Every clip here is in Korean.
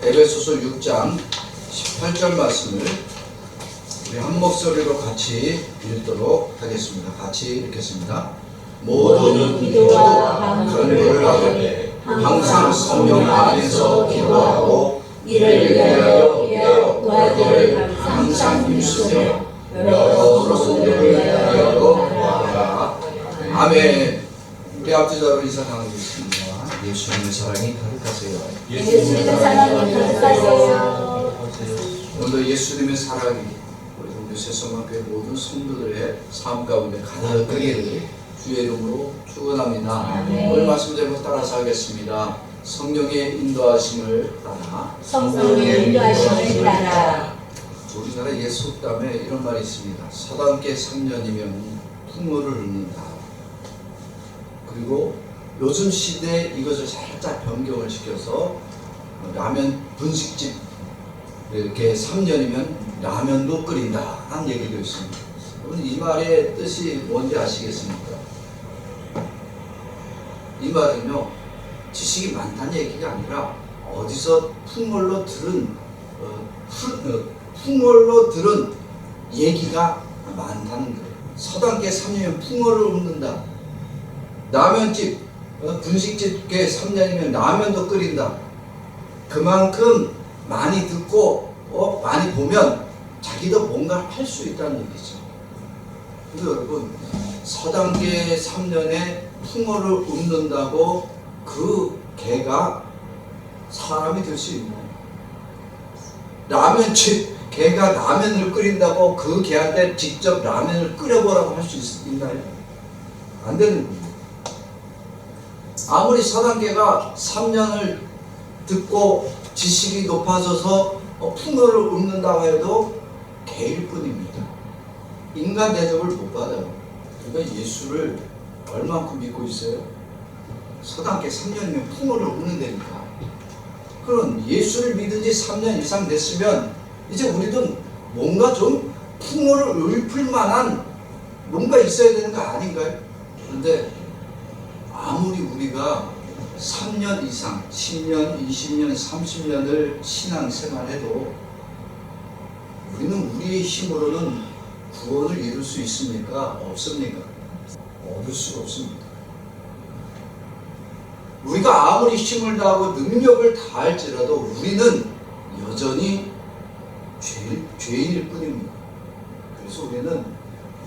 에베소서 6장 18절 말씀을 우리 한 목소리로 같이 읽도록 하겠습니다. 같이 읽겠습니다. 모든 기도와 간구를 하되 항상 성령 안에서 기도하고 이를 위하여 구하기를 항상 힘쓰며 여러 성도를 위하여 구하라. 아멘. 우리 앞뒤자로 인사 나누겠습니다. 예수님의 사랑이 가득하세요. 예수님의 사랑이 가득하세요. 오늘도 예수님의 사랑이 우리 세성학교의 모든 성도들의 삶 가운데 가득하기를 주의 이름으로 축원합니다. 오늘 말씀 제목 따라서 하겠습니다. 성령의 인도하심을 따라. 성령의 인도하심을 따라. 우리나라 옛 속담에 이런 말이 있습니다. 서당계 3년이면 풍어를 읊는다. 그리고 요즘 시대에 이것을 살짝 변경을 시켜서 라면 분식집 이렇게 3년이면 라면도 끓인다 하는 얘기도 있습니다. 여러분 이 말의 뜻이 뭔지 아시겠습니까? 이 말은요 지식이 많다는 얘기가 아니라 어디서 풍월로 들은 얘기가 많다는 거예요. 서당계 3년이면 풍어를 읊는다. 라면집 분식집계 3년이면 라면도 끓인다. 그만큼 많이 듣고 많이 보면 자기도 뭔가 할 수 있다는 얘기죠. 그래서 여러분 서당계 3년에 풍어를 읊는다고 그 개가 사람이 될 수 있나요? 라면집 개가 라면을 끓인다고 그 개한테 직접 라면을 끓여보라고 할 수 있나요? 안 되는 거예요. 아무리 서당계가 3년을 듣고 지식이 높아져서 풍어를 읊는다고 해도 개일 뿐입니다. 인간 대접을 못 받아요. 그러니까 예수를 얼만큼 믿고 있어요? 서당계 3년이면 풍어를 읊는다니까. 그럼 예수를 믿은 지 3년 이상 됐으면 이제 우리도 뭔가 좀 풍어를 읊을 만한 뭔가 있어야 되는 거 아닌가요? 그런데 아무리 우리가 3년 이상, 10년, 20년, 30년을 신앙생활해도 우리는 우리의 힘으로는 구원을 이룰 수 있습니까? 없습니까? 얻을 수가 없습니다. 우리가 아무리 힘을 다하고 능력을 다할지라도 우리는 여전히 죄인일 뿐입니다. 그래서 우리는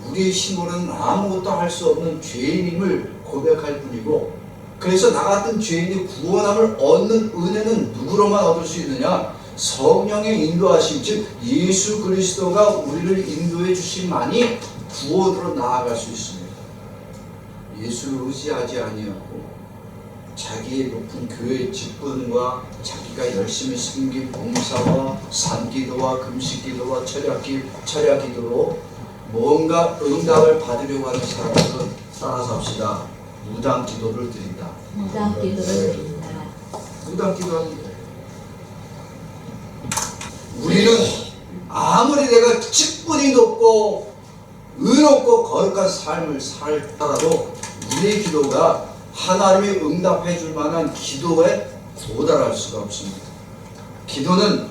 우리의 힘으로는 아무것도 할 수 없는 죄인임을 고백할 뿐이고, 그래서 나 같은 죄인이 구원함을 얻는 은혜는 누구로만 얻을 수 있느냐? 성령의 인도하심, 즉 예수 그리스도가 우리를 인도해 주심만이 구원으로 나아갈 수 있습니다. 예수를 의지하지 아니하고 자기의 높은 교회 직분과 자기가 열심히 섬긴 봉사와 산기도와 금식기도와 철야기도로 뭔가 응답을 받으려고 하는 사람들은 따라서 합시다. 무당 기도를 드린다. 무당 기도를 드린다. 무당 기도합니다. 우리는 아무리 내가 직분이 높고 의롭고 거룩한 삶을 살더라도 우리의 기도가 하나님이 응답해 줄 만한 기도에 도달할 수가 없습니다. 기도는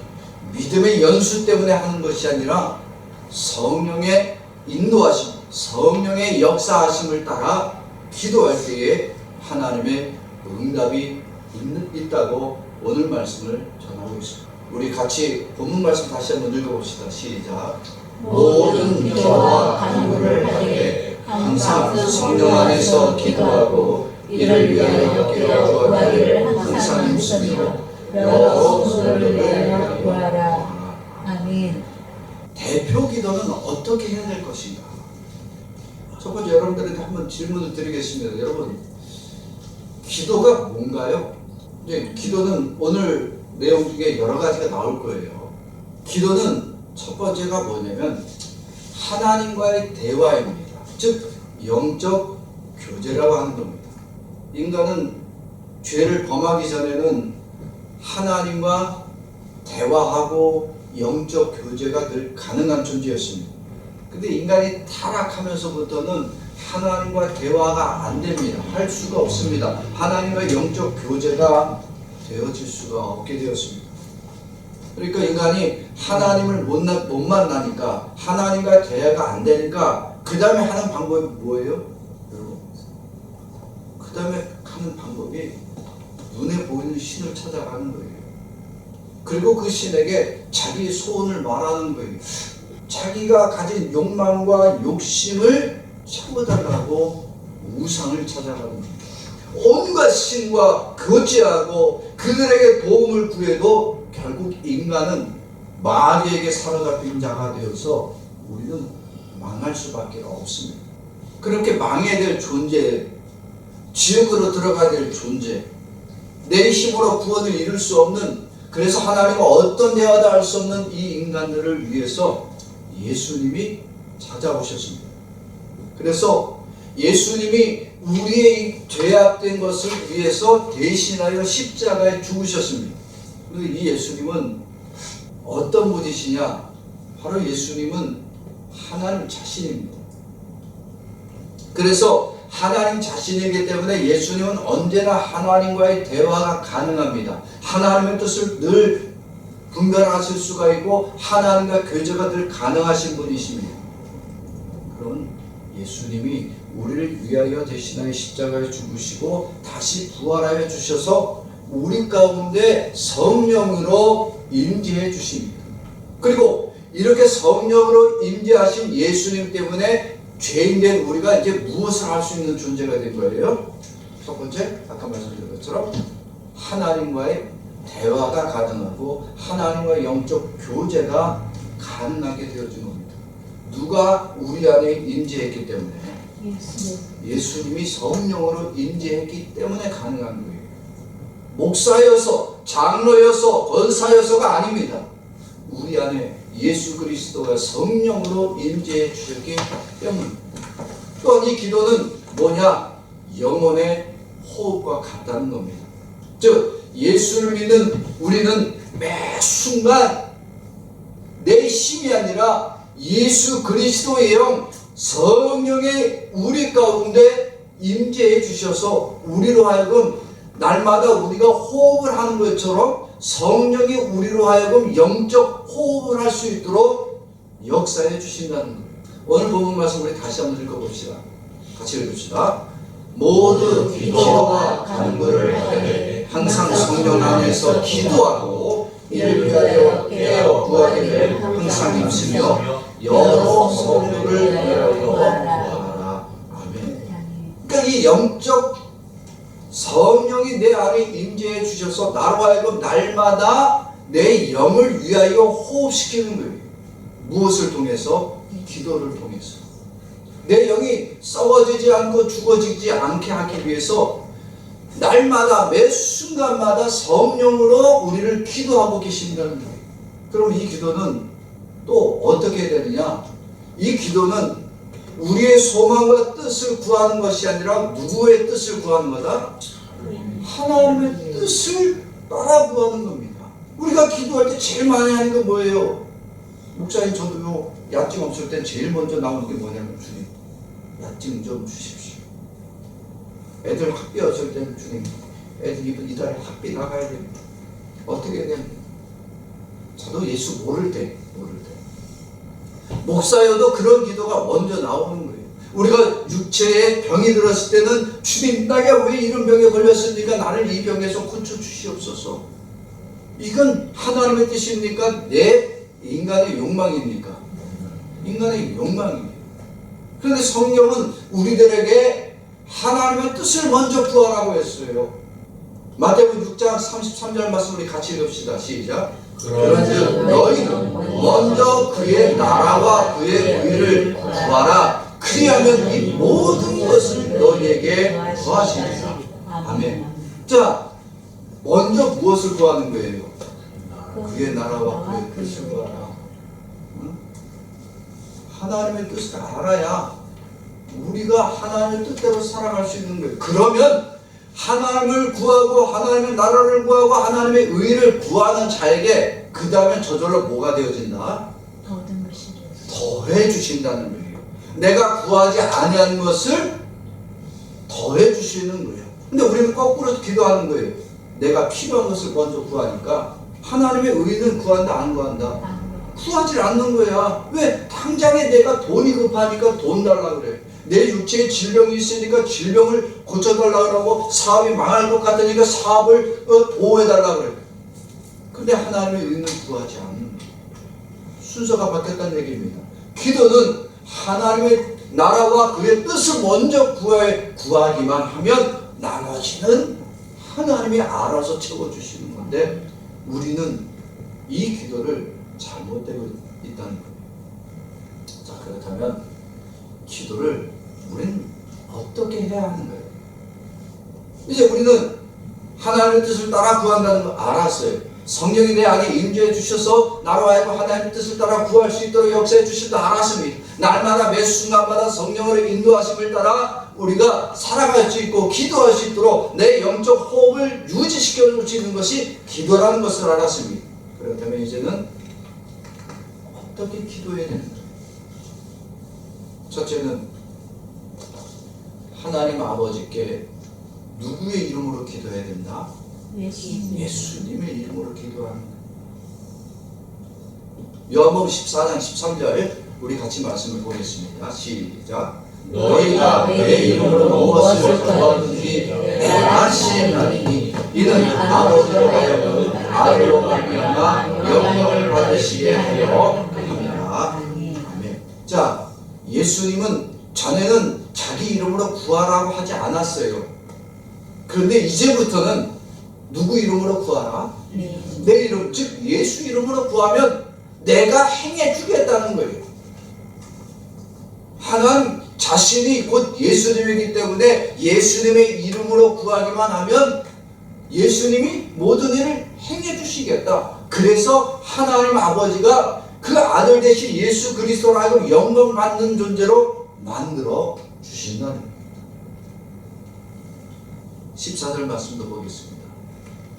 믿음의 연수 때문에 하는 것이 아니라 성령의 인도하심, 성령의 역사하심을 따라 기도할 때에 하나님의 응답이 있다고 오늘 말씀을 전하고 있습니다. 우리 같이 본문 말씀 다시 한번 읽어봅시다. 시작. 모든 기도와 간구를 하되 항상 성령 안에서 기도하고 이를 위하여 구하기를 항상 힘쓰며 여러 성도를 위하여 구하라. 아멘. 대표 기도는 어떻게 해야 될 것인가? 첫 번째 여러분들한테 한번 질문을 드리겠습니다. 여러분, 기도가 뭔가요? 이제 기도는 오늘 내용 중에 여러 가지가 나올 거예요. 기도는 첫 번째가 뭐냐면 하나님과의 대화입니다. 즉 영적 교제라고 하는 겁니다. 인간은 죄를 범하기 전에는 하나님과 대화하고 영적 교제가 늘 가능한 존재였습니다. 근데 인간이 타락하면서부터는 하나님과 대화가 안 됩니다. 할 수가 없습니다. 하나님과 영적 교제가 되어질 수가 없게 되었습니다. 그러니까 인간이 하나님을 못 만나니까 하나님과 대화가 안 되니까 그 다음에 하는 방법이 뭐예요? 여러분, 그 다음에 하는 방법이 눈에 보이는 신을 찾아가는 거예요. 그리고 그 신에게 자기 소원을 말하는 거예요. 자기가 가진 욕망과 욕심을 채워달라고 우상을 찾아가는 거예요. 온갖 신과 교제하고 그들에게 도움을 구해도 결국 인간은 마귀에게 사로잡힌 자가 되어서 우리는 망할 수밖에 없습니다. 그렇게 망해야 될 존재, 지옥으로 들어가야 될 존재, 내 힘으로 구원을 이룰 수 없는, 그래서 하나님과 어떤 대화도 할 수 없는 이 인간들을 위해서 예수님이 찾아오셨습니다. 그래서 예수님이 우리의 죄악된 것을 위해서 대신하여 십자가에 죽으셨습니다. 그리고 이 예수님은 어떤 분이시냐? 바로 예수님은 하나님 자신입니다. 그래서 하나님 자신이기 때문에 예수님은 언제나 하나님과의 대화가 가능합니다. 하나님의 뜻을 늘 분별하실 수가 있고 하나님과 교제가 늘 가능하신 분이십니다. 그런 예수님이 우리를 위하여 대신하여 십자가에 죽으시고 다시 부활하여 주셔서 우리 가운데 성령으로 임재해 주십니다. 그리고 이렇게 성령으로 임재하신 예수님 때문에 죄인된 우리가 이제 무엇을 할 수 있는 존재가 된 거예요? 첫 번째, 아까 말씀드린 것처럼 하나님과의 대화가 가능하고 하나님과의 영적 교제가 가능하게 되어진 겁니다. 누가 우리 안에 임재했기 때문에? 예수님이 성령으로 임재했기 때문에 가능한 거예요. 목사여서, 장로여서, 권사여서가 아닙니다. 우리 안에 예수 그리스도가 성령으로 임재해 주셨기 때문입니다. 또한 이 기도는 뭐냐? 영혼의 호흡과 같다는 겁니다. 즉 예수를 믿는 우리는 매 순간 내 힘이 아니라 예수 그리스도의 영 성령이 우리 가운데 임재해 주셔서 우리로 하여금 날마다 우리가 호흡을 하는 것처럼 성령이 우리로 하여금 영적 호흡을 할 수 있도록 역사해 주신다는 거예요. 오늘 본문 말씀 우리 다시 한번 읽어봅시다. 같이 읽읍시다. 모두 기도와 간구를 하되 항상 성령 안에서 기도하고 이를 위하여 깨어 구하기를 항상 힘쓰며 여러 성도를 위하여 구하라. 아멘. 그러니까 이 영적 성령이 내 안에 임재해 주셔서 나로 하여금 날마다 내 영을 위하여 호흡시키는 거예요. 무엇을 통해서? 기도를 통해서. 내 영이 썩어지지 않고 죽어지지 않게 하기 위해서 날마다 매 순간마다 성령으로 우리를 기도하고 계신다는 거예요. 그럼 이 기도는 또 어떻게 되느냐? 이 기도는 우리의 소망과 뜻을 구하는 것이 아니라 누구의 뜻을 구하는 거다? 하나님의 뜻을 따라 구하는 겁니다. 우리가 기도할 때 제일 많이 하는 건 뭐예요? 목사님, 저도요, 야증 없을 때 제일 먼저 나오는 게 뭐냐면, 주님, 야증 좀 주십시오. 애들 학비 없을 때는, 주님, 애들이 이달 학비 나가야 됩니다. 어떻게 해야 됩니까? 저도 예수 모를 때. 목사여도 그런 기도가 먼저 나오는 거예요. 우리가 육체에 병이 들었을 때는, 주님, 내가 왜 이런 병에 걸렸습니까? 나를 이 병에서 고쳐 주시옵소서. 이건 하나님의 뜻입니까? 내 인간의 욕망입니까? 인간의 욕망입니다. 그런데 성령은 우리들에게 하나님의 뜻을 먼저 구하라고 했어요. 마태복음 6장 33절 말씀 우리 같이 읽읍시다. 시작. 그런즉 너희는 먼저 그의 나라와 그의 의를 구하라. 그리하면 이 모든 것을 너희에게 더하시리라. 아멘. 자, 먼저 무엇을 구하는 거예요? 그의 나라와 그의 뜻을 구하라. 응? 하나님의 뜻을 알아야 우리가 하나님의 뜻대로 살아갈 수 있는 거예요. 그러면 하나님을 구하고 하나님의 나라를 구하고 하나님의 의를 구하는 자에게 그 다음에 저절로 뭐가 되어진다? 더해 주신다는 거예요. 내가 구하지 아니한 것을 더해 주시는 거예요. 근데 우리는 거꾸로 기도하는 거예요. 내가 필요한 것을 먼저 구하니까 하나님의 의는 구한다 안 구한다? 구하지 않는 거야. 왜? 당장에 내가 돈이 급하니까 돈 달라 그래. 내 육체에 질병이 있으니까 질병을 고쳐달라 그러고, 사업이 망할 것 같으니까 사업을 보호해달라 그래. 근데 하나님의 의는 구하지 않는 거야. 순서가 바뀌었다는 얘기입니다. 기도는 하나님의 나라와 그의 뜻을 먼저 구하기만 하면 나머지는 하나님이 알아서 채워주시는 건데, 우리는 이 기도를 잘못되고 있다는 거예요. 자, 그렇다면 기도를 우리는 어떻게 해야 하는 거예요? 이제 우리는 하나님의 뜻을 따라 구한다는 거 알았어요. 성령이 내 안에 임재해 주셔서 나로 하여금 하나님의 뜻을 따라 구할 수 있도록 역사해 주신다 알았습니다. 날마다 매 순간마다 성령으로 인도하심을 따라 우리가 살아갈 수 있고 기도할 수 있도록 내 영적 호흡을 유지시켜 줄 수 있는 것이 기도라는 것을 알았습니다. 그렇다면 이제는 어떻게 기도해야 되는가? 첫째는 하나님 아버지께 누구의 이름으로 기도해야 된다? 예수님의 이름으로 기도하는 거예요. 요한복음 14장 13절 우리 같이 말씀을 보겠습니다. 시작. 너희가 내 이름으로 무엇을 구하든지 내가 시행하리니 이는 아버지로 하여금 아들로 말미암아 영광을 받으시게 하려 함이라. 아멘. 자, 예수님은 전에는 자기 이름으로 구하라고 하지 않았어요. 그런데 이제부터는 누구 이름으로 구하라? 내 이름, 즉 예수 이름으로 구하면 내가 행해 주겠다는 거예요. 하나님 자신이 곧 예수님이기 때문에 예수님의 이름으로 구하기만 하면 예수님이 모든 일을 행해 주시겠다. 그래서 하나님 아버지가 그 아들 대신 예수 그리스도로 하여금 영광 받는 존재로 만들어 주신다는 거예요. 14절 말씀도 보겠습니다.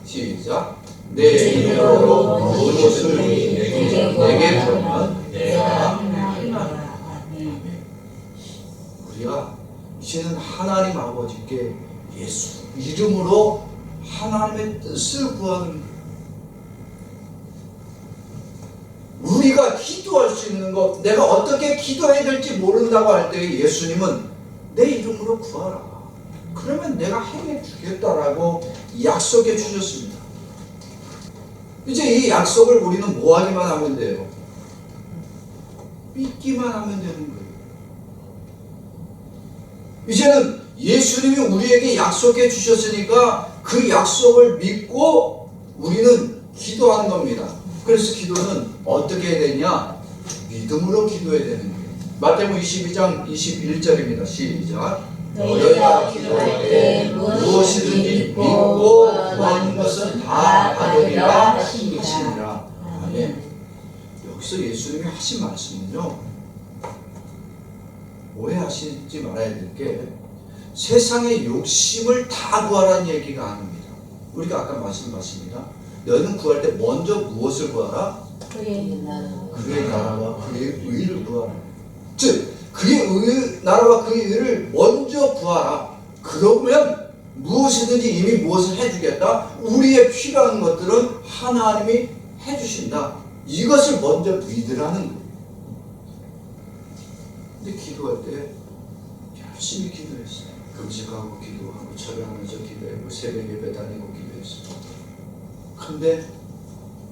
시작. 내 이름으로 무엇을 내게 구하면 내가 행하리라. 우리가 이제는 하나님 아버지께 예수 이름으로 하나님의 뜻을 구하는 거예요. 우리가 기도할 수 있는 것, 내가 어떻게 기도해야 될지 모른다고 할 때 예수님은 내 이름으로 구하라. 그러면 내가 행해 주겠다라고 약속해 주셨습니다. 이제 이 약속을 우리는 뭐 하기만 하면 돼요? 믿기만 하면 되는 거예요. 이제는 예수님이 우리에게 약속해 주셨으니까 그 약속을 믿고 우리는 기도하는 겁니다. 그래서 기도는 어떻게 해야 되냐? 믿음으로 기도해야 되는 거예요. 마태복음 22장 21절입니다. 시작. 너희가 기도할 때 무엇이든지 믿고 구하는 것은 다 받으리라 하시니라. 아멘. 여기서 예수님이 하신 말씀은요, 오해하시지 말아야 될 게 세상의 욕심을 다 구하라는 얘기가 아닙니다. 우리가 아까 말씀하셨습니다. 너희는 구할 때 먼저 무엇을 구하라? 그의 나라와 그의 의를 구하라. 즉 그의 나라와 그의 의를 먼저 구하라. 그러면 무엇이든지 이미 무엇을 해주겠다. 우리의 필요한 것들은 하나님이 해주신다. 이것을 먼저 믿으라는 거예요. 근데 기도할 때 열심히 기도했어요. 금식하고 기도하고 철야하면서 기도하고 새벽 예배 다니고 기도했어요. 근데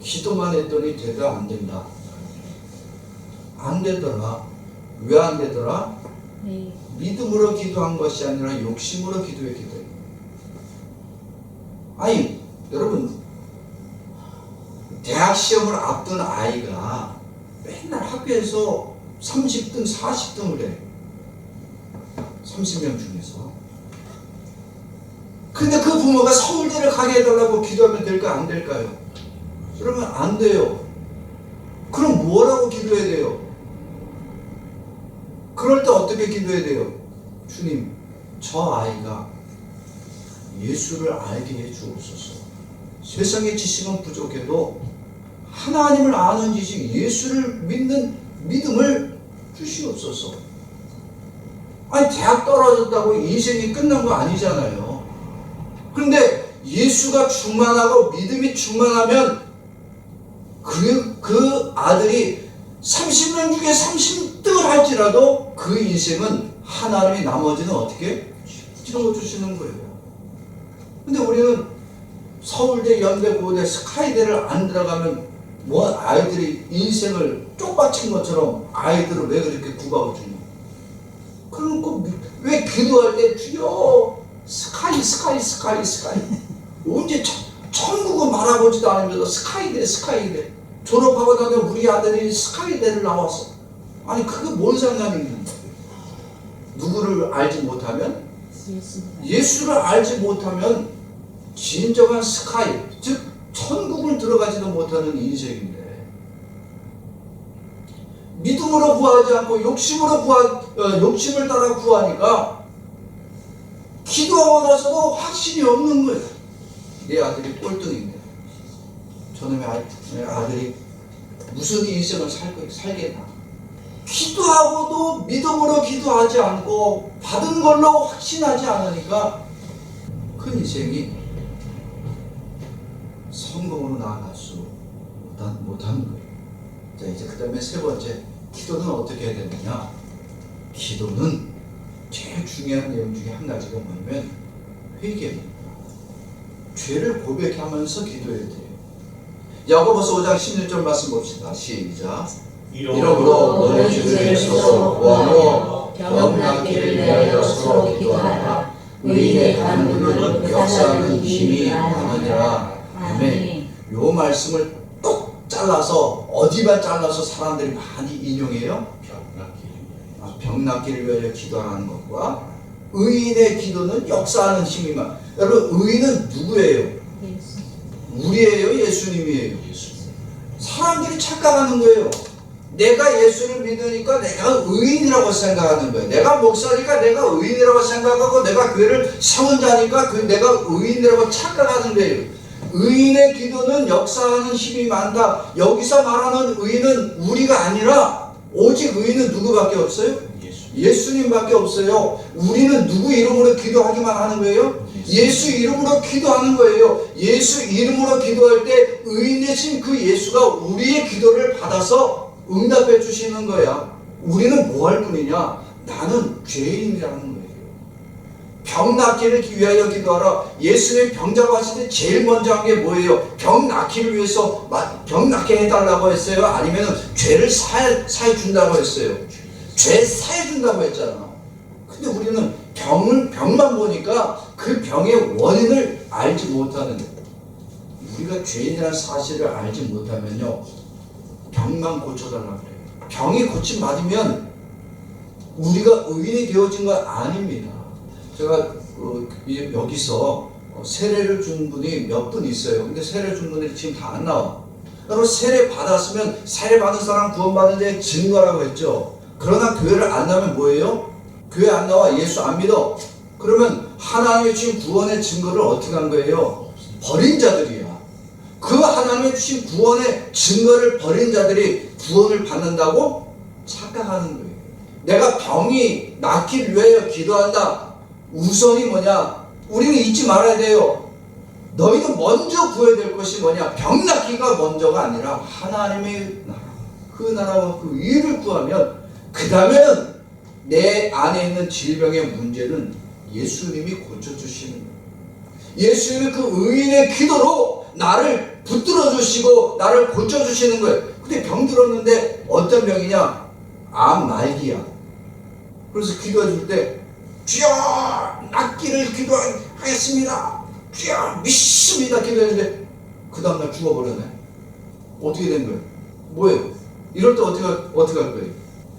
기도만 했더니 대답 안 된다. 안 되더라. 왜 안 되더라? 믿음으로 기도한 것이 아니라 욕심으로 기도했기 때문에. 아니 여러분, 대학 시험을 앞둔 아이가 맨날 학교에서 30등 40등을 해. 30명 중에서. 근데 그 부모가 서울대를 가게 해달라고 기도하면 될까 안 될까요? 그러면 안 돼요. 그럼 뭐라고 기도해야 돼요? 그럴 때 어떻게 기도해야 돼요? 주님, 저 아이가 예수를 알게 해 주옵소서. 세상의 지식은 부족해도 하나님을 아는 지식, 예수를 믿는 믿음을 주시옵소서. 아니 대학 떨어졌다고 인생이 끝난 거 아니잖아요. 그런데 예수가 충만하고 믿음이 충만하면 그 아들이 30년 중에 30등을 할지라도 그 인생은 하나님이 나머지는 어떻게 채워주시는 거예요. 근데 우리는 서울대, 연대, 고대, 스카이대를 안 들어가면 뭐 아이들이 인생을 쪽받친 것처럼 아이들을 왜 그렇게 구박을 주냐. 그러니까 왜 기도할 때 주여 스카이 언제 천국은 말아보지도 않으면서 스카이대 졸업하고 나면 우리 아들이 스카이대를 나왔어. 아니 그게 뭔 상관이 있는 거예요. 누구를 알지 못하면 예수를 알지 못하면 진정한 스카이 즉 천국을 들어가지도 못하는 인생인데 믿음으로 구하지 않고 욕심을 따라 구하니까 기도하고 나서도 확신이 없는 거예요. 내 아들이 꼴등인데 저놈의 아들이 무슨 인생을 살겠나. 기도하고도 믿음으로 기도하지 않고 받은 걸로 확신하지 않으니까 그 인생이 성공으로 나아갈 수 못하는 거예요. 자, 이제 그 다음에 세 번째, 기도는 어떻게 해야 되느냐. 기도는 제일 중요한 내용 중에 한 가지가 뭐냐면 회개입니다. 죄를 고백하면서 기도해야 돼요. 야고보서 5장 16절 말씀 봅시다. 시작. 이러므로 너희 주를 서로 구하며 병낫기를 위하여 서로 기도하라. 의인의 간구는 역사하는 힘이 많으니라. 아멘. 요 말씀을 똑 잘라서 어디만 잘라서 사람들이 많이 인용해요? 병 낫기를 위하여 기도하는 것과 의인의 기도는 역사하는 힘이 많. 여러분 의인은 누구예요? 우리예요? 예수님이에요? 사람들이 착각하는 거예요. 내가 예수를 믿으니까 내가 의인이라고 생각하는 거예요. 내가 목사니까 내가 의인이라고 생각하고 내가 교회를 세운 자니까 내가 의인이라고 착각하는 거예요. 의인의 기도는 역사하는 힘이 많다. 여기서 말하는 의인은 우리가 아니라 오직 의인은 누구밖에 없어요? 예수님밖에 없어요. 우리는 누구 이름으로 기도하기만 하는 거예요? 예수 이름으로 기도하는 거예요. 예수 이름으로 기도할 때 의인 되신 그 예수가 우리의 기도를 받아서 응답해 주시는 거야. 우리는 뭐 할 뿐이냐? 나는 죄인이라는 거예요. 병 낫기를 위하여 기도하라. 예수님 병자가 왔을 때 제일 먼저 한 게 뭐예요? 병 낫기를 위해서 병 낫게 해달라고 했어요? 아니면 죄를 사해 준다고 했어요? 죄 사해 준다고 했잖아. 근데 우리는 병만 보니까 그 병의 원인을 알지 못하는 거예요. 우리가 죄인이라는 사실을 알지 못하면요 병만 고쳐달라고 그래요. 병이 고침받으면 우리가 의인이 되어진 건 아닙니다. 제가 여기서 세례를 준 분이 몇 분 있어요. 근데 세례 준 분들이 지금 다 안 나와. 여러분 세례 받았으면 세례 받은 사람 구원받은 데 증거라고 했죠. 그러나 교회를 안 나면 뭐예요? 교회 안 나와 예수 안 믿어. 그러면 하나님의 주신 구원의 증거를 어떻게 한 거예요? 버린 자들이야. 그 하나님의 주신 구원의 증거를 버린 자들이 구원을 받는다고 착각하는 거예요. 내가 병이 낫기를 위하여 기도한다. 우선이 뭐냐? 우리는 잊지 말아야 돼요. 너희는 먼저 구해야 될 것이 뭐냐? 병 낫기가 먼저가 아니라 하나님의 나라, 그 나라와 그 의를 구하면 그 다음에는 내 안에 있는 질병의 문제는 예수님이 고쳐주시는 거예요. 예수님이 그 의인의 기도로 나를 붙들어 주시고 나를 고쳐주시는 거예요. 근데 병 들었는데 어떤 병이냐? 암 말기야. 그래서 기도해 줄 때 주여 낫기를 기도하겠습니다. 주여 믿습니다. 기도했는데 그 다음날 죽어버렸네. 어떻게 된 거예요? 뭐예요? 이럴 때 어떻게 할 거예요?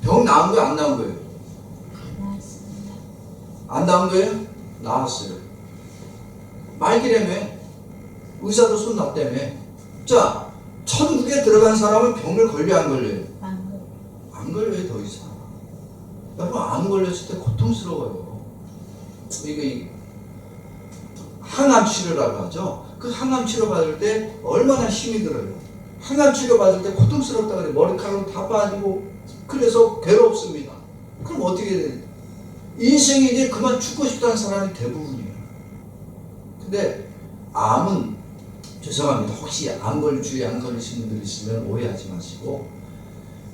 병 나은 거예요? 안 나은 거예요? 안 나은 거예요? 나았어요. 말기라며. 의사도 손 놨다며. 자, 천국에 들어간 사람은 병을 걸려 안 걸려요? 안 걸려요. 더 이상. 여러분 안 걸렸을 때 고통스러워요. 이게 항암 치료라고 하죠. 그 항암 치료 받을 때 얼마나 힘이 들어요. 항암 치료 받을 때 고통스럽다 그래. 머리카락 다 빠지고 그래서 괴롭습니다. 그럼 어떻게 해야 돼요? 인생이 이제 그만 죽고 싶다는 사람이 대부분이에요. 근데 암은 죄송합니다. 혹시 주위에 안 걸리신 분들 있으면 오해하지 마시고,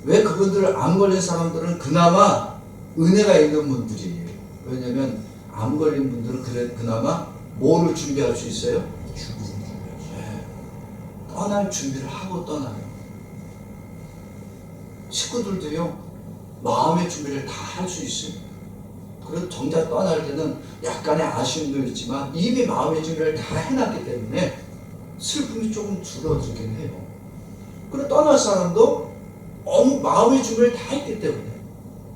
왜 그분들 안 걸린 사람들은 그나마 은혜가 있는 분들이에요. 왜냐면 안 걸린 분들은 그나마 뭐를 준비할 수 있어요? 네. 떠날 준비를 하고 떠나요. 식구들도요, 마음의 준비를 다 할 수 있어요. 그래서 정작 떠날 때는 약간의 아쉬움도 있지만 이미 마음의 준비를 다 해놨기 때문에 슬픔이 조금 줄어들긴 해요. 그리고 떠날 사람도 너무 마음의 준비를 다 했기 때문에.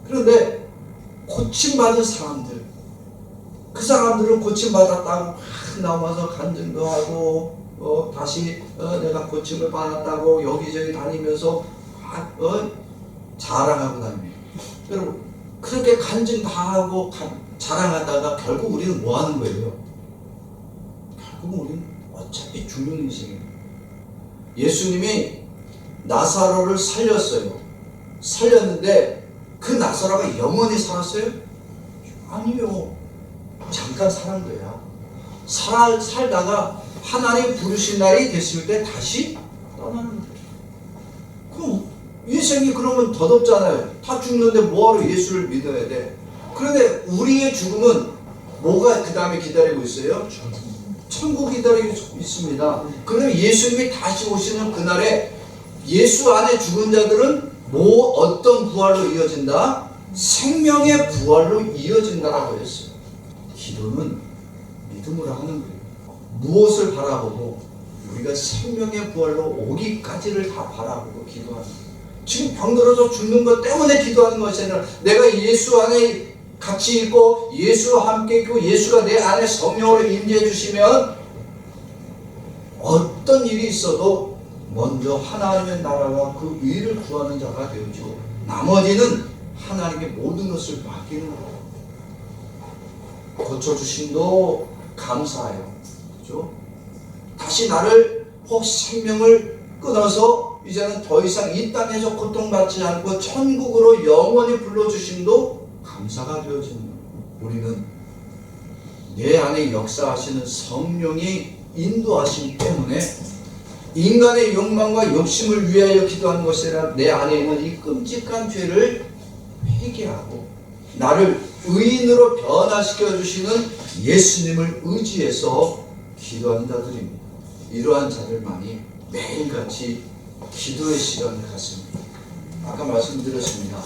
그런데 고침받은 사람들, 그 사람들은 고침받았다고 나와서 간증도 하고 다시 내가 고침을 받았다고 여기저기 다니면서 자랑하고 다닙니다. 여러분, 그렇게 간증 다 하고 자랑하다가 결국 우리는 뭐 하는 거예요? 결국 우리는 어차피 죽는 인생이에요. 예수님이 나사로를 살렸어요. 살렸는데 그 나사로가 영원히 살았어요? 아니요. 잠깐 살은 거야. 살다가 하나님 부르신 날이 됐을 때 다시 떠나는 거예요. 그럼 인생이 그러면 덧없잖아요. 다 죽는데 뭐하러 예수를 믿어야 돼? 그런데 우리의 죽음은 뭐가 그 다음에 기다리고 있어요? 천국이 기다리고 있습니다. 그러면 예수님이 다시 오시는 그날에 예수 안에 죽은 자들은 어떤 부활로 이어진다? 생명의 부활로 이어진다라고 했어요. 기도는 믿음으로 하는 거예요. 무엇을 바라보고? 우리가 생명의 부활로 오기까지를 다 바라보고 기도하는 거예요. 지금 병들어서 죽는 것 때문에 기도하는 것이 아니라 내가 예수 안에 같이 있고 예수와 함께 있고 예수가 내 안에 성령으로 임재해 주시면 어떤 일이 있어도 먼저 하나님의 나라와 그 의를 구하는 자가 되죠. 나머지는 하나님께 모든 것을 맡기는 거예요. 고쳐주심도 감사해요. 그렇죠? 다시 나를 생명을 끊어서 이제는 더 이상 이 땅에서 고통받지 않고 천국으로 영원히 불러주심도 감사가 되어지는 거예요. 우리는 내 안에 역사하시는 성령이 인도하심 때문에 인간의 욕망과 욕심을 위하여 기도하는 것이 아니라 내 안에 있는 이 끔찍한 죄를 회개하고 나를 의인으로 변화시켜 주시는 예수님을 의지해서 기도하는 자들입니다. 이러한 자들만이 매일같이 기도의 시간을 갖습니다. 아까 말씀드렸습니다.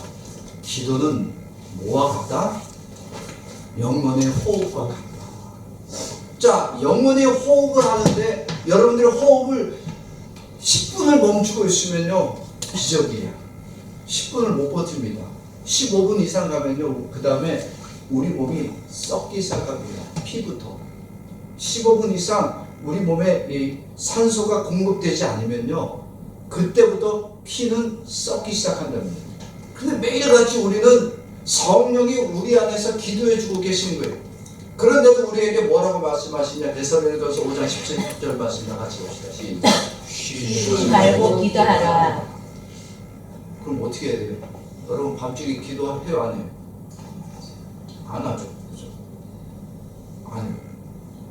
기도는 뭐와 같다? 영혼의 호흡과 같다. 자, 영혼의 호흡을 하는데 여러분들이 호흡을 10분을 멈추고 있으면요 기적이에요. 10분을 못 버팁니다. 15분 이상 가면요 그 다음에 우리 몸이 썩기 시작합니다. 피부터 15분 이상 우리 몸에 이 산소가 공급되지 않으면요 그때부터 피는 썩기 시작한답니다. 근데 매일같이 우리는 성령이 우리 안에서 기도해주고 계신 거예요. 그런데도 우리에게 뭐라고 말씀하시냐? 데살로니가서 5장 17절 말씀 다 같이 봅시다. 시작. 쉬지 말고 기도하라. 그럼 어떻게 해야 돼요? 여러분 밤중에 기도해요? 안 해요? 안 하죠. 그죠? 안 해요.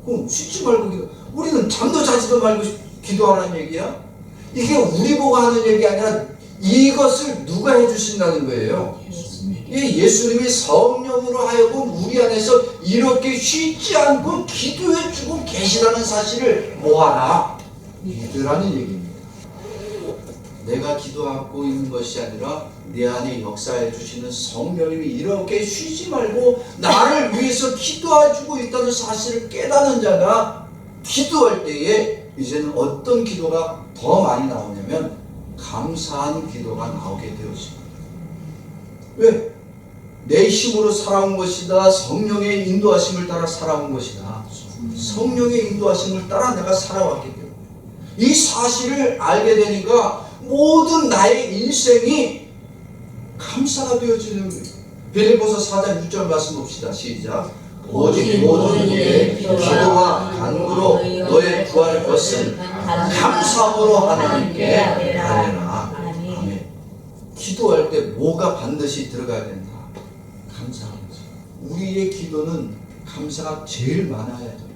그럼 쉬지 말고 기도. 우리는 잠도 자지도 말고 기도하라는 얘기야? 이게 우리 보고 하는 얘기 아니라 이것을 누가 해주신다는 거예요? 이 예수님이 성령으로 하여금 우리 안에서 이렇게 쉬지 않고 기도해주고 계시다는 사실을 뭐하라? 믿으라는 얘기입니다. 내가 기도하고 있는 것이 아니라 내 안에 역사해 주시는 성령님이 이렇게 쉬지 말고 나를 위해서 기도해주고 있다는 사실을 깨닫는 자가 기도할 때에 이제는 어떤 기도가 더 많이 나오냐면 감사한 기도가 나오게 되었습니다. 왜? 내 힘으로 살아온 것이다. 성령의 인도하심을 따라 살아온 것이다. 성령의 인도하심을 따라 내가 살아왔기 때문에 이 사실을 알게 되니까 모든 나의 인생이 감사가 되어지는 거예요. 빌립보서 4장 6절 말씀 봅시다. 시작. 오직 모든 일에 기도와 간구로 너의 구할 것은 감사함으로 하나님께 아뢰라. 아멘. 기도할 때 뭐가 반드시 들어가야 된다? 감사하는 거죠. 우리의 기도는 감사가 제일 많아야 돼요.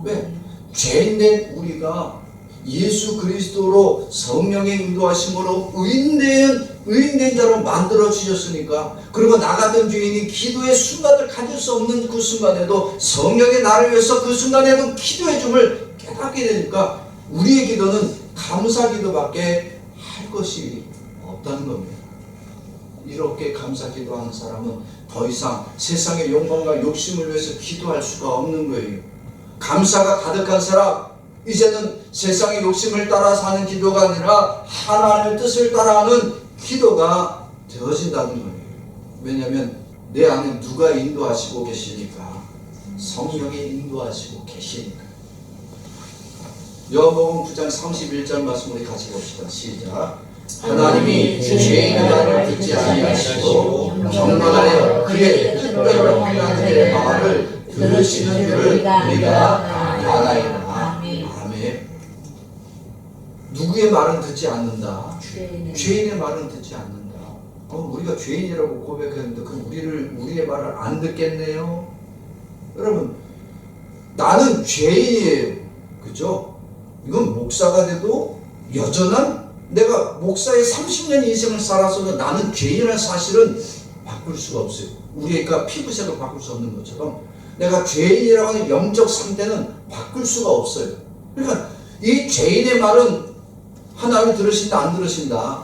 왜? 죄인된 우리가 예수 그리스도로 성령의 인도하심으로 의인된 자로 만들어 주셨으니까, 그리고 나 같은 죄인이 기도의 순간을 가질 수 없는 그 순간에도 성령의 나를 위해서 그 순간에도 기도해 줌을 깨닫게 되니까 우리의 기도는 감사 기도밖에 할 것이 없다는 겁니다. 이렇게 감사 기도하는 사람은 더 이상 세상의 욕망과 욕심을 위해서 기도할 수가 없는 거예요. 감사가 가득한 사람, 이제는 세상의 욕심을 따라 사는 기도가 아니라 하나님의 뜻을 따라하는 기도가 되어진다는 거예요. 왜냐하면 내 안에 누가 인도하시고 계시니까, 성령이 인도하시고 계시니까. 요한복음 9장 31절 말씀 우리 같이 봅시다. 시작. 하나님이 죄인의 말을 듣지 아니하시고 경건하여 그의 뜻대로 행하는 그의 말을 들으시는 줄을 우리가 아나이다. 아멘. 누구의 말은 듣지 않는다? 죄인의 말은 듣지 않는다. 우리가 죄인이라고 고백했는데 우리의 말을 안 듣겠네요. 여러분, 나는 죄인이에요. 그죠? 이건 목사가 돼도 여전한, 내가 목사의 30년 인생을 살아서도 나는 죄인이라는 사실은 바꿀 수가 없어요. 우리가 피부색을 바꿀 수 없는 것처럼 내가 죄인이라고 하는 영적 상태는 바꿀 수가 없어요. 그러니까 이 죄인의 말은 하나님이 들으신다, 안 들으신다?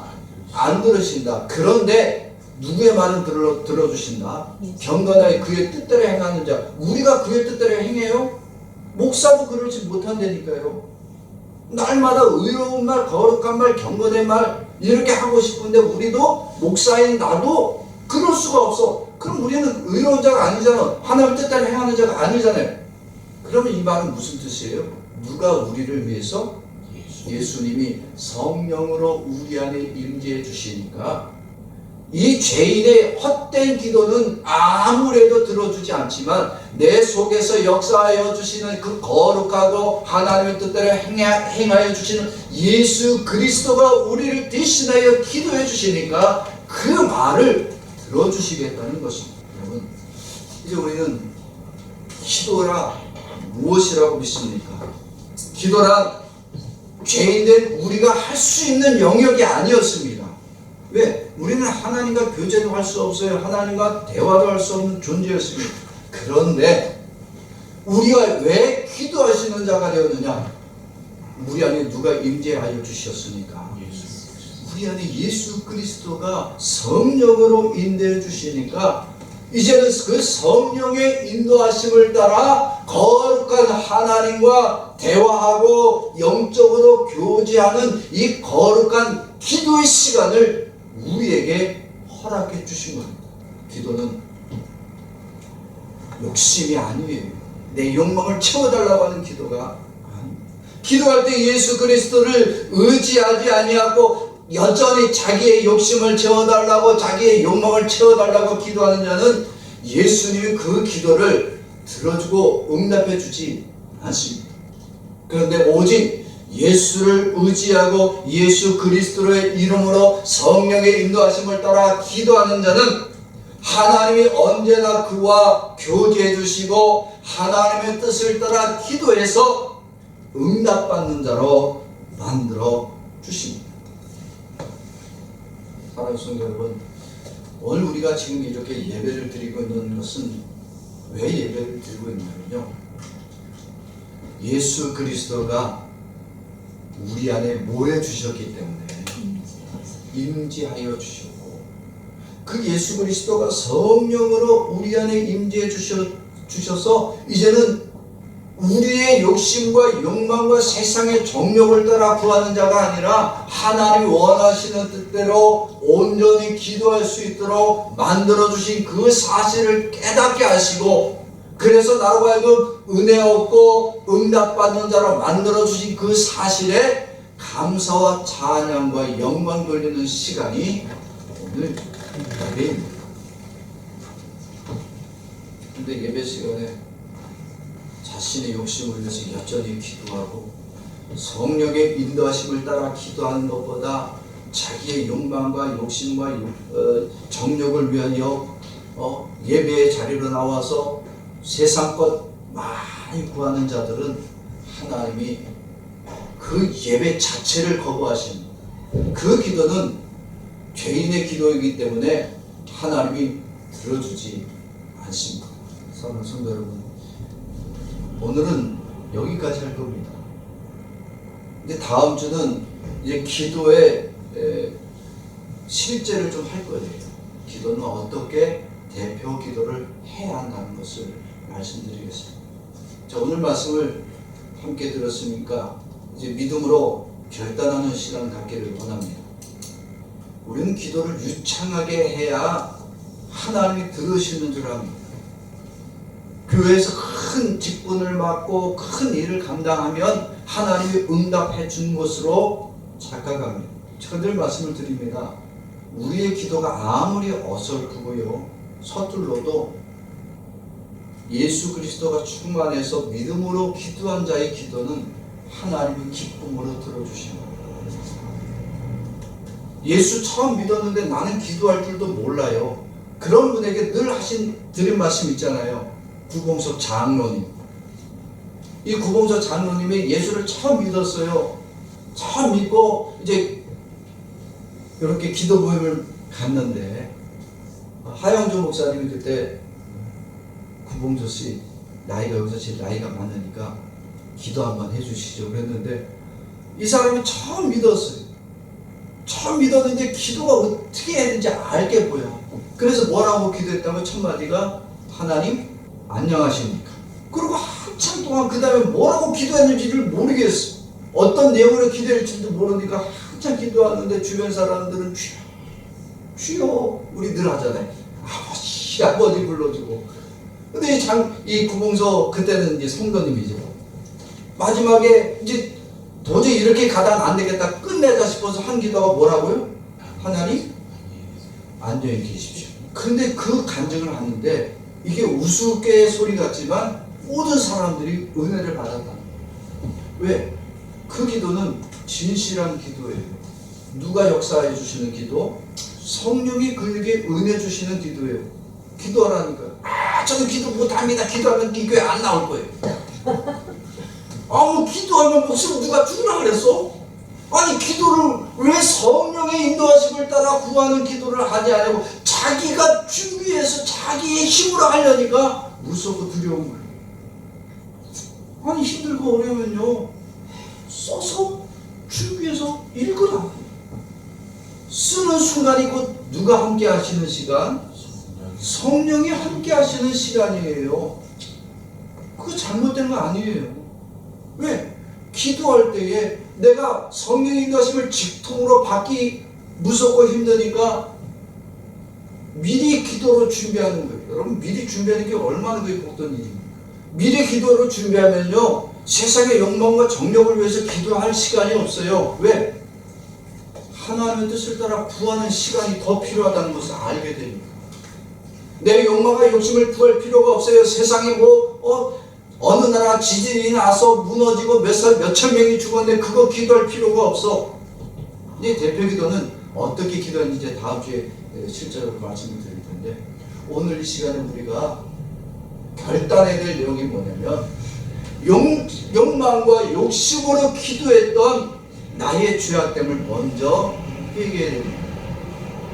안 들으신다. 그런데 누구의 말은 들어주신다? 경건하게 그의 뜻대로 행하는 자. 우리가 그의 뜻대로 행해요? 목사도 그러지 못한다니까요. 날마다 의로운 말, 거룩한 말, 경건의 말 이렇게 하고 싶은데 우리도, 목사인 나도 그럴 수가 없어. 그럼 우리는 의로운 자가 아니잖아. 하나님 뜻대로 행하는 자가 아니잖아요. 그러면 이 말은 무슨 뜻이에요? 누가 우리를 위해서? 예수님이 성령으로 우리 안에 임재해 주시니까 이 죄인의 헛된 기도는 아무래도 들어주지 않지만 내 속에서 역사하여 주시는 그 거룩하고 하나님의 뜻대로 행하여 주시는 예수 그리스도가 우리를 대신하여 기도해 주시니까 그 말을 들어주시겠다는 것입니다. 여러분, 이제 우리는 기도라 무엇이라고 믿습니까? 기도란 죄인된 우리가 할 수 있는 영역이 아니었습니다. 왜? 우리는 하나님과 교제도 할 수 없어요. 하나님과 대화도 할 수 없는 존재였습니다. 그런데 우리가 왜 기도하시는 자가 되었느냐? 우리 안에 누가 임재하여 주셨으니까. 우리 안에 예수 그리스도가 성령으로 인도해 주시니까 이제는 그 성령의 인도하심을 따라 거룩한 하나님과 대화하고 영적으로 교제하는 이 거룩한 기도의 시간을 우리에게 허락해 주신 겁니다. 기도는 욕심이 아니에요. 내 욕망을 채워달라고 하는 기도가 아닙니다. 기도할 때 예수 그리스도를 의지하지 아니하고 여전히 자기의 욕심을 채워달라고, 자기의 욕망을 채워달라고 기도하는 자는 예수님이 그 기도를 들어주고 응답해 주지 않습니다. 그런데 오직 예수를 의지하고 예수 그리스도의 이름으로 성령의 인도하심을 따라 기도하는 자는 하나님이 언제나 그와 교제해 주시고 하나님의 뜻을 따라 기도해서 응답받는 자로 만들어 주십니다. 사랑하는 성도 여러분, 오늘 우리가 지금 이렇게 예배를 드리고 있는 것은 왜 예배를 드리고 있냐면요, 예수 그리스도가 우리 안에 모여 주셨기 때문에, 임재하여 주셨고, 그 예수 그리스도가 성령으로 우리 안에 임재해 주셔서 이제는 우리의 욕심과 욕망과 세상의 정욕을 따라 구하는 자가 아니라 하나님이 원하시는 뜻대로 온전히 기도할 수 있도록 만들어주신 그 사실을 깨닫게 하시고, 그래서 나로 하여금 은혜 얻고 응답받는 자로 만들어주신 그 사실에 감사와 찬양과 영광 돌리는 시간이 오늘 예배입니다. 근데 예배 시간에 자신의 욕심을 위해서 여전히 기도하고 성령의 인도하심을 따라 기도하는 것보다 자기의 욕망과 욕심과 정욕을 위하여 예배의 자리로 나와서 세상 것 많이 구하는 자들은 하나님이 그 그 예배 자체를 거부하십니다. 그 기도는 죄인의 기도이기 때문에 하나님이 들어주지 않습니다. 사랑하는 성도 여러분, 오늘은 여기까지 할 겁니다. 근데 다음 주는 이제 기도의 실제를 좀 할 거예요. 기도는 어떻게 대표 기도를 해야 한다는 것을 말씀드리겠습니다. 자, 오늘 말씀을 함께 들었으니까 이제 믿음으로 결단하는 시간 갖기를 원합니다. 우리는 기도를 유창하게 해야 하나님이 들으시는 줄 압니다. 교회에서 큰 직분을 맡고 큰 일을 감당하면 하나님이 응답해 준 것으로 착각합니다. 제가 늘 말씀을 드립니다. 우리의 기도가 아무리 어설프고요 서툴러도 예수 그리스도가 충만해서 믿음으로 기도한 자의 기도는 하나님이 기쁨으로 들어주십니다. 예수 처음 믿었는데 나는 기도할 줄도 몰라요. 그런 분에게 늘 드린 말씀 있잖아요. 구봉석 장로님. 이 구봉석 장로님이 예수를 처음 믿었어요. 처음 믿고 이제 이렇게 기도 모임을 갔는데 하영조 목사님이 그때 구봉조 씨 나이가 여기서 제일 나이가 많으니까 기도 한번 해주시죠 그랬는데 이 사람이 처음 믿었어요. 처음 믿었는데 기도가 어떻게 해야 되는지 알게 보여. 그래서 뭐라고 기도했다고 첫 마디가 하나님 안녕하십니까. 그리고 한참 동안 그 다음에 뭐라고 기도했는지를 모르겠어. 어떤 내용으로 기도할지도 모르니까 한참 기도하는데 주변 사람들은 주여 우리 늘 하잖아요. 아버지 불러주고. 근데 이 구봉서 그때는 이제 성도님이죠. 마지막에 이제 도저히 이렇게 가다는 안 되겠다 끝내자 싶어서 한 기도가 뭐라고요? 하나님 안녕히 계십시오. 근데 그 간증을 하는데 이게 우스갯 소리 같지만 모든 사람들이 은혜를 받았다. 왜? 그 기도는 진실한 기도예요. 누가 역사해 주시는 기도? 성령이 그에게 은혜 주시는 기도예요. 기도하라니까. 저는 기도 못합니다. 기도하면 이 교회 안 나올 거예요. 뭐 기도하면 목숨 누가 죽으라 그랬어? 아니 기도를 왜 성령의 인도하심을 따라 구하는 기도를 하지 않고 자기가 준비해서 자기의 힘으로 하려니까 무섭고 두려운 거예요. 아니 힘들고 어려우면요 써서 준비해서 읽으라. 쓰는 순간이 곧 누가 함께 하시는 시간? 성령이 함께 하시는 시간이에요. 그거 잘못된 거 아니에요. 왜? 기도할 때에 내가 성령의 인도하심을 직통으로 받기 무섭고 힘드니까 미리 기도로 준비하는 거예요. 여러분 미리 준비하는 게 얼마나 복된 일입니까? 미리 기도로 준비하면요 세상의 욕망과 정욕을 위해서 기도할 시간이 없어요. 왜? 하나님의 뜻을 따라 구하는 시간이 더 필요하다는 것을 알게 됩니다. 내 욕망과 욕심을 구할 필요가 없어요. 세상에 어느 나라 지진이 나서 무너지고 몇천 명이 죽었는데 그거 기도할 필요가 없어. 이제 대표 기도는 어떻게 기도하는지 이제 다음 주에 실제로 말씀을 드릴 텐데 오늘 이 시간에 우리가 결단해야 될 내용이 뭐냐면 욕망과 욕심으로 기도했던 나의 죄악됨을 먼저 회개해야 됩니다.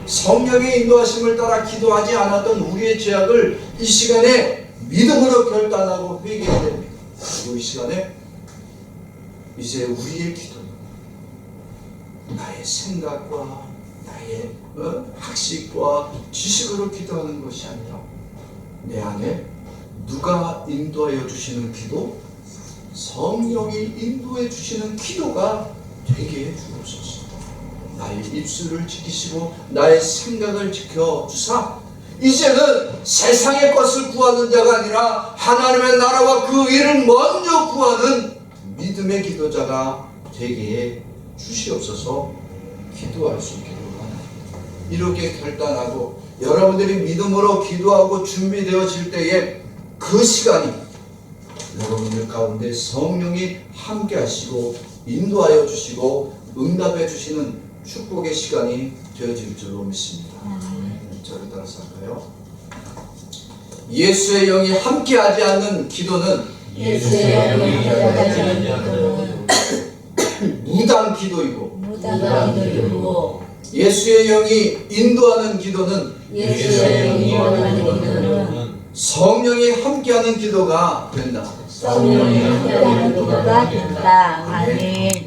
성령의 인도하심을 따라 기도하지 않았던 우리의 죄악을 이 시간에 믿음으로 결단하고 회개해야 됩니다. 그리고 이 시간에 이제 우리의 기도, 나의 생각과 나의 학식과 지식으로 기도하는 것이 아니라 내 안에 누가 인도하여 주시는 기도, 성령이 인도해 주시는 기도가 되게 해 주옵소서. 나의 입술을 지키시고 나의 생각을 지켜주사 이제는 세상의 것을 구하는 자가 아니라 하나님의 나라와 그 일을 먼저 구하는 믿음의 기도자가 되게 해 주시옵소서. 기도할 수 있기를 원합니다. 이렇게 결단하고 여러분들이 믿음으로 기도하고 준비되어질 때에 그 시간이 여러분들 가운데 성령이 함께 하시고 인도하여 주시고 응답해 주시는 축복의 시간이 되어질 줄로 믿습니다. 저를 따라서 할까요? 예수의 영이 함께하지 않는 기도는 예수의 영이 함께하지 않는 기도는 무당 기도이고 무당기도이고 예수의 영이 인도하는 기도는 예수의 인도하는 기도는 성령이 함께하는 기도가 된다. 성령이 함께하는 기도가 된다. 아멘.